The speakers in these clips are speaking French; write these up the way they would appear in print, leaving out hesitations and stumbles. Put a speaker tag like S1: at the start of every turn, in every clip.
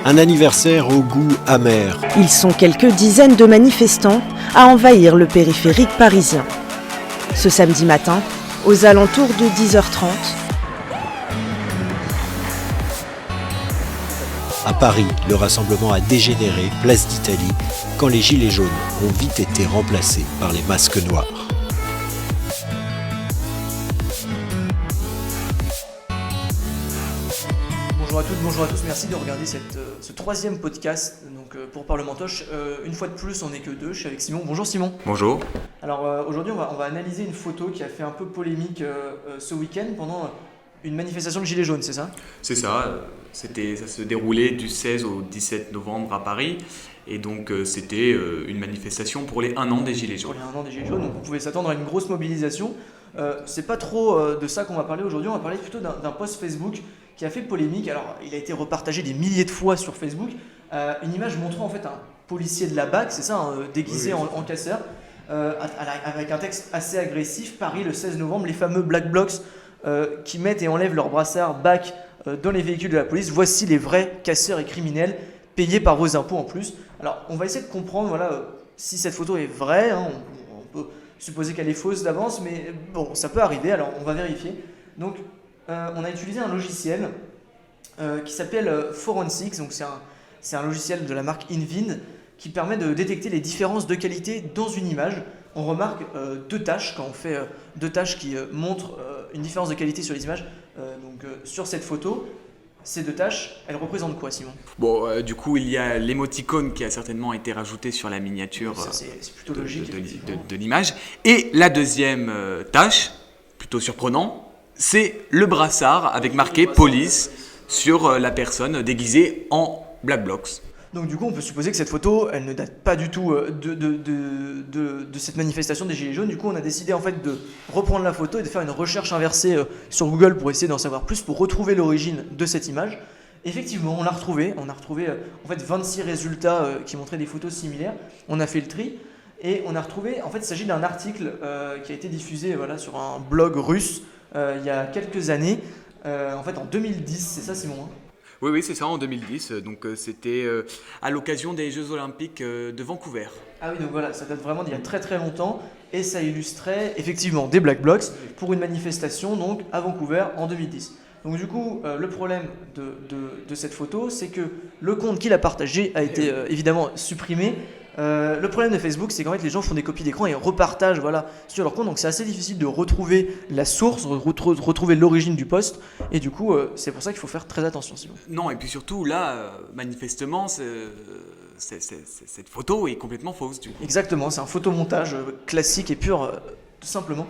S1: Un anniversaire au goût amer.
S2: Ils sont quelques dizaines de manifestants à envahir le périphérique parisien. Ce samedi matin, aux alentours de 10h30,
S1: À Paris, le rassemblement a dégénéré, place d'Italie, quand les gilets jaunes ont vite été remplacés par les masques noirs.
S3: Bonjour à toutes, bonjour à tous, merci de regarder ce troisième podcast pour Parlementoche. Une fois de plus, on n'est que deux, je suis avec Simon. Bonjour Simon.
S4: Bonjour.
S3: Alors aujourd'hui, on va analyser une photo qui a fait un peu polémique ce week-end pendant une manifestation de gilets jaunes, c'est ça ?
S4: C'est ça, ça se déroulait du 16 au 17 novembre à Paris et donc c'était une manifestation pour les 1 an des Gilets jaunes.
S3: Pour les 1 an des gilets jaunes, donc vous pouvez s'attendre à une grosse mobilisation. C'est pas trop de ça qu'on va parler aujourd'hui, on va parler plutôt d'un post Facebook qui a fait polémique. Alors il a été repartagé des milliers de fois sur Facebook, une image montrant en fait un policier de la BAC, c'est ça, déguisé
S4: Oui.
S3: en casseur, avec un texte assez agressif. Paris le 16 novembre, les fameux Black Blocs qui mettent et enlèvent leur brassard BAC dans les véhicules de la police. Voici les vrais casseurs et criminels payés par vos impôts en plus. Alors on va essayer de comprendre si cette photo est vraie, hein, on peut supposer qu'elle est fausse d'avance, mais bon, ça peut arriver, alors on va vérifier. Donc on a utilisé un logiciel qui s'appelle Forensics, donc c'est un logiciel de la marque Invind qui permet de détecter les différences de qualité dans une image. On remarque deux taches quand on fait deux taches qui montrent une différence de qualité sur les images. Sur cette photo, ces deux taches, elles représentent quoi, Simon ?
S4: Bon, du coup, il y a l'émoticône qui a certainement été rajouté sur la miniature
S3: Ça, c'est plutôt logique,
S4: de l'image. Et la deuxième tâche, plutôt surprenant, c'est le brassard avec marqué police sur la personne déguisée en Black Blocs.
S3: Donc du coup, on peut supposer que cette photo, elle ne date pas du tout de cette manifestation des Gilets jaunes. Du coup, on a décidé en fait de reprendre la photo et de faire une recherche inversée sur Google pour essayer d'en savoir plus, pour retrouver l'origine de cette image. Effectivement, on l'a retrouvée. On a retrouvé en fait 26 résultats qui montraient des photos similaires. On a fait le tri et on a retrouvé, en fait, il s'agit d'un article qui a été diffusé sur un blog russe il y a quelques années, en fait en 2010, c'est ça Simon, hein ?
S4: Oui, c'est ça, en 2010. Donc c'était à l'occasion des Jeux Olympiques de Vancouver.
S3: Ah oui, donc voilà, ça date vraiment d'il y a très très longtemps et ça illustrait effectivement des Black Blocs pour une manifestation donc à Vancouver en 2010. Donc du coup, le problème de cette photo, c'est que le compte qui l'a partagé a été évidemment supprimé. Le problème de Facebook, c'est qu'en fait les gens font des copies d'écran et repartagent sur leur compte, donc c'est assez difficile de retrouver la source, retrouver l'origine du post, et du coup c'est pour ça qu'il faut faire très attention. Simon.
S4: Non, et puis surtout là, manifestement, cette photo est complètement fausse. Du coup.
S3: Exactement, c'est un photomontage classique et pur, tout simplement.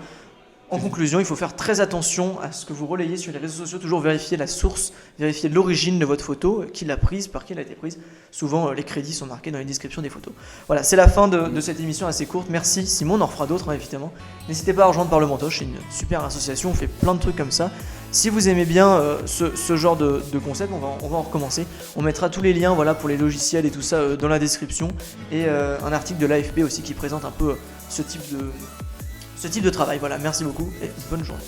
S3: En conclusion, il faut faire très attention à ce que vous relayez sur les réseaux sociaux, toujours vérifier la source, vérifier l'origine de votre photo, qui l'a prise, par qui elle a été prise. Souvent, les crédits sont marqués dans les descriptions des photos. Voilà, c'est la fin de cette émission assez courte. Merci Simon, on en refera d'autres évidemment. N'hésitez pas à rejoindre Parlementoche, c'est une super association, on fait plein de trucs comme ça. Si vous aimez bien ce genre de concept, on va en recommencer. On mettra tous les liens pour les logiciels et tout ça dans la description. Et un article de l'AFP aussi qui présente un peu ce type de travail. Voilà, merci beaucoup et bonne journée.